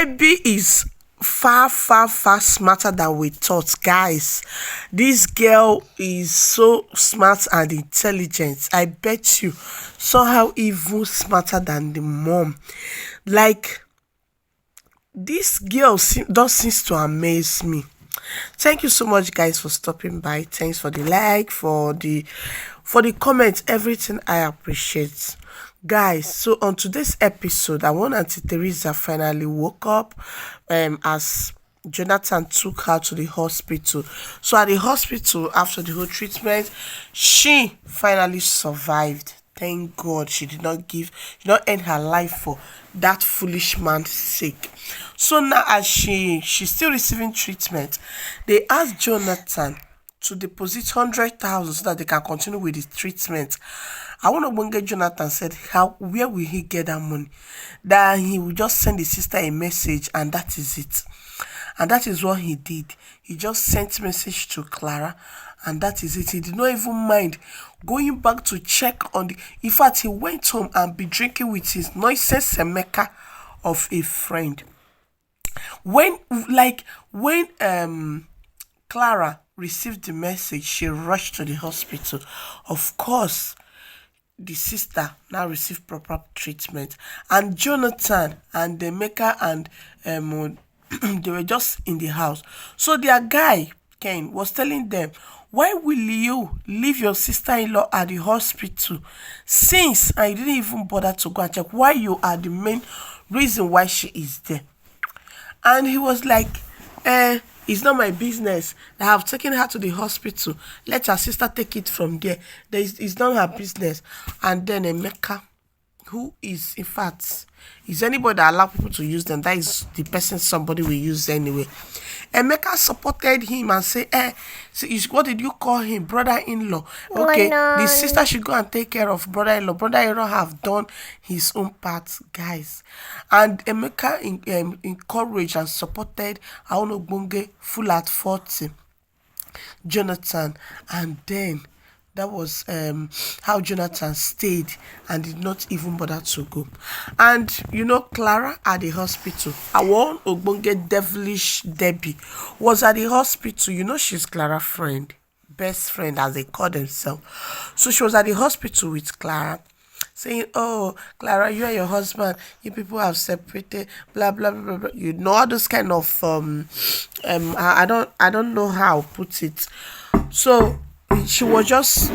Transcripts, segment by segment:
Debbie is far, far, far smarter than we thought, guys. This girl is so smart and intelligent. I bet you somehow even smarter than the mom. Like, this girl does seems to amaze me. Thank you so much, guys, for stopping by. Thanks for the like, for the comments, everything. I appreciate, guys. So on today's episode, I want Auntie Teresa finally woke up as Jonathan took her to the hospital. So at the hospital, after the whole treatment, she finally survived. Thank God she did not end her life for that foolish man's sake. So now, as she's still receiving treatment, they asked Jonathan to deposit 100,000 so that they can continue with the treatment. I want to get Jonathan said, where will he get that money? That he will just send his sister a message and that is it. And that is what he did. He just sent message to Clara and that is it. He did not even mind going back to check on the... In fact, he went home and be drinking with his nonsense Emeka of a friend. When Clara received the message, she rushed to the hospital. Of course, the sister now received proper treatment. And Jonathan and Emeka and they were just in the house. So their guy, Ken, was telling them, why will you leave your sister-in-law at the hospital since I didn't even bother to go and check? Why you are the main reason why she is there? And he was like, it's not my business. I have taken her to the hospital. Let her sister take it from there. It's not her business. And then Emeka, who is, in fact, is anybody that allow people to use them, that is the person somebody will use anyway. Emeka supported him and say, what did you call him? Brother-in-law. Okay, the sister should go and take care of brother-in-law. Brother-in-law have done his own part, guys. And Emeka encouraged and supported Aonogbonge full at 40, Jonathan. And then that was how Jonathan stayed and did not even bother to go. And Clara at the hospital, our own Ogbonge devilish Debbie was at the hospital. She's Clara's friend, best friend as they call themselves. So she was at the hospital with Clara, saying, oh, Clara, you and your husband, you people have separated, blah blah blah blah. All those kind of I don't know how to put it. So she was just...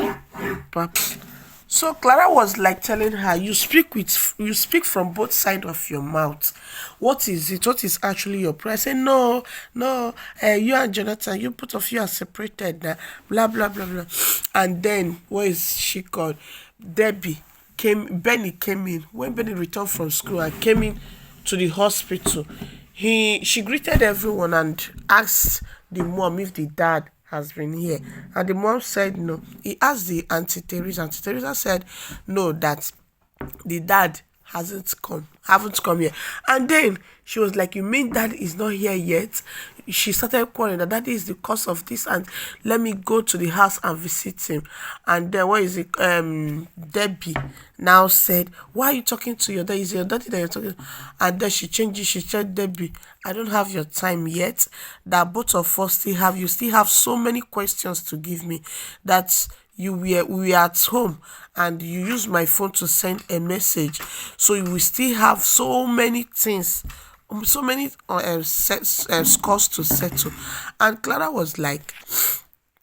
So Clara was like telling her, you speak from both sides of your mouth. What is it? What is actually your prayer? I said, no, you and Jonathan, you both of you are separated now, blah blah blah blah. And then what is she called? Benny came in. When Benny returned from school and came in to the hospital, she greeted everyone and asked the mom if the dad has been here, and the mom said no. He asked the Auntie Teresa. Auntie Teresa said no, that the dad haven't come here. And then she was like, you mean dad is not here yet? She started calling that daddy is the cause of this, and let me go to the house and visit him. And then what is it? Debbie now said, why are you talking to your daddy? Is it your daddy that you're talking to? And then she changed it. She said, Debbie, I don't have your time yet. That both of us you still have so many questions to give me, that we were at home and you used my phone to send a message, so you will still have so many things, so many scores to settle. And Clara was like,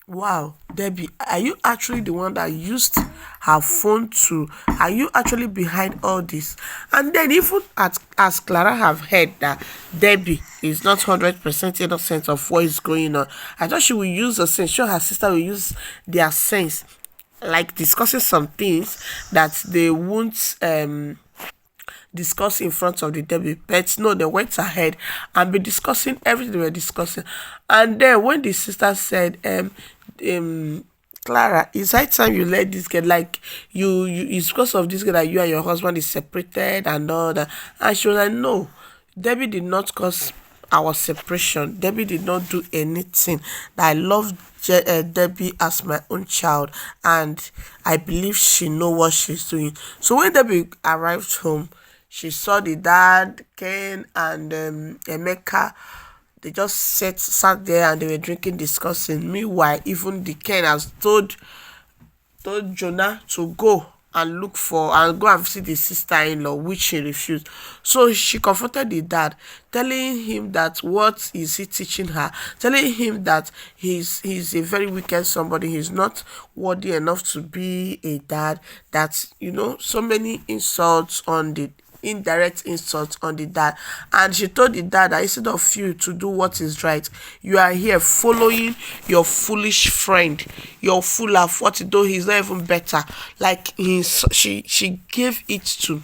wow, Debbie, are you actually the one that used her phone to... Are you actually behind all this? And then even as Clara have heard that Debbie is not 100% innocent of what is going on, I thought she would use the sense, sure her sister will use their sense, like discussing some things that they won't discuss in front of the Debbie. But no, they went ahead and be discussing everything they were discussing. And then when the sister said, Clara, it's high time you let this get, like, you it's because of this girl that you and your husband is separated and all that. And she was like, no, Debbie did not cause our separation. Debbie did not do anything. I love Debbie as my own child, and I believe she know what she's doing. So when Debbie arrived home, she saw the dad, Ken and Emeka. They just sat there and they were drinking, discussing. Meanwhile, even the Ken has told Jonah to go and look for and go and visit the sister-in-law, which she refused. So she confronted the dad, telling him that what is he teaching her, telling him that he's a very wicked somebody, he's not worthy enough to be a dad, that so many insults on the indirect insults on the dad. And she told the dad that instead of you to do what is right, you are here following your foolish friend, your fool of what to do. He's not even better. Like she gave it to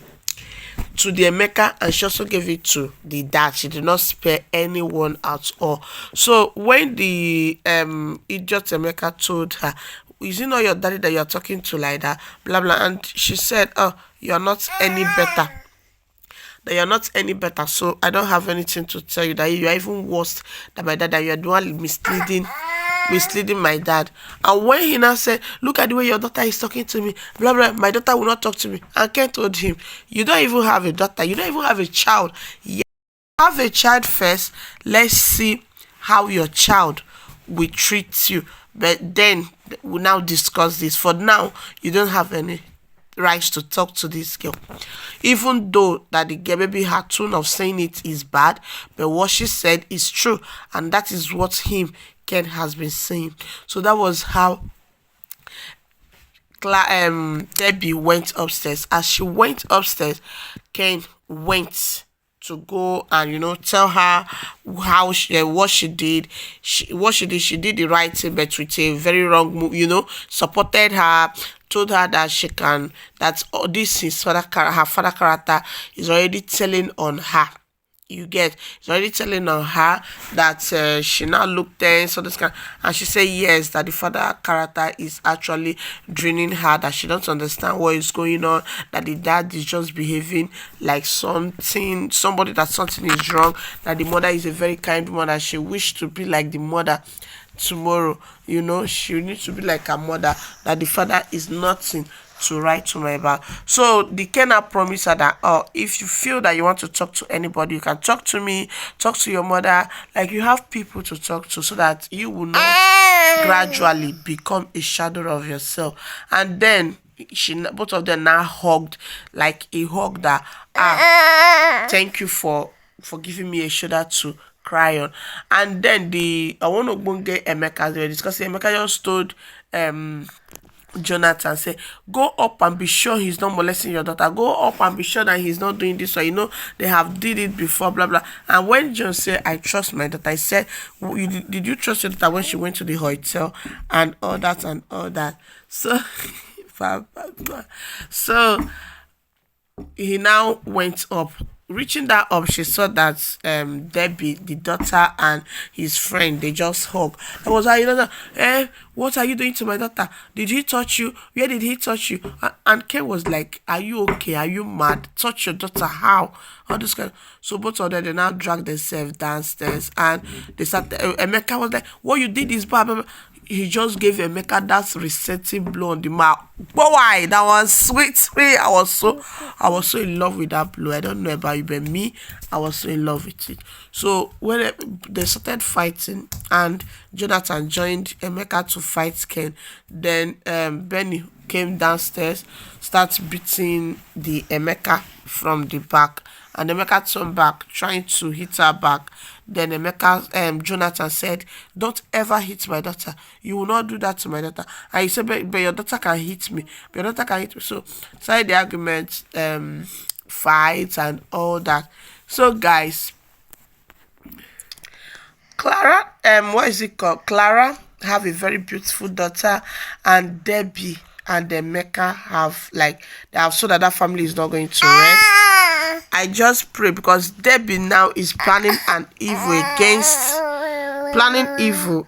the Emeka, and she also gave it to the dad. She did not spare anyone at all. So when the idiot Emeka told her, is it not your daddy that you're talking to like that, blah blah, and she said, oh, you're not any better, that you're not any better, so I don't have anything to tell you, that you are even worse than my dad, that you are the one misleading my dad. And when he now said, look at the way your daughter is talking to me, blah blah, my daughter will not talk to me, and Ken told him, you don't even have a daughter, you don't even have a child. You have a child first, let's see how your child will treat you, but then we'll now discuss this. For now, you don't have any right to talk to this girl. Even though that the girl, maybe her tone of saying it is bad, but what she said is true, and that is what Ken has been saying. So that was how Debbie went upstairs. As she went upstairs, Ken went to go and tell her how what she did. She did the right thing, but with a very wrong move. Supported her, told her that this is her father character is already telling on her. You get, it's already telling on her that she now looked tense, so this kind, and she said yes, that the father character is actually draining her, that she don't understand what is going on, that the dad is just behaving like somebody that something is wrong, that the mother is a very kind mother, she wished to be like the mother tomorrow, she needs to be like her mother, that the father is nothing to write to my back. So the Kenna promised her that, if you feel that you want to talk to anybody, you can talk to me, talk to your mother, like you have people to talk to, so that you will not gradually become a shadow of yourself. And then both of them now hugged, like a hug that, thank you for giving me a shoulder to cry on. And then I want to get Emeka, they were discussing. Emeka just told Jonathan, say, go up and be sure he's not molesting your daughter, go up and be sure that he's not doing this, or they have did it before, blah blah. And when John said, I trust my daughter, I said, did you trust your daughter when she went to the hotel and all that? So so he now went up. Reaching that up, she saw that Debbie, the daughter, and his friend, they just hug. I was like, what are you doing to my daughter? Did he touch you? Where did he touch you? And Ken was like, are you okay? Are you mad? Touch your daughter? How? All this kind. So both of them, they now dragged themselves downstairs, and they started. Emeka was like, what you did is bad. He just gave Emeka that resetting blow on the mouth. Boy, that was sweet. I was so in love with that blow. I don't know about you, but me, I was so in love with it. So when they started fighting, and Jonathan joined Emeka to fight Ken, then Benny came downstairs, starts beating the Emeka from the back, and Emeka turned back, trying to hit her back. Then Jonathan said, don't ever hit my daughter. You will not do that to my daughter. And he said, but your daughter can hit me. But your daughter can hit me. So started the argument, fights and all that. So guys, Clara, what is it called? Clara have a very beautiful daughter, and Debbie and Emeka have so that family is not going to rest. I just pray, because Debbie now is planning evil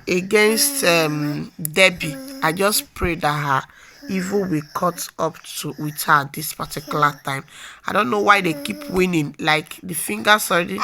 against Debbie. I just pray that her evil will cut up with her this particular time. I don't know why they keep winning. Like the fingers already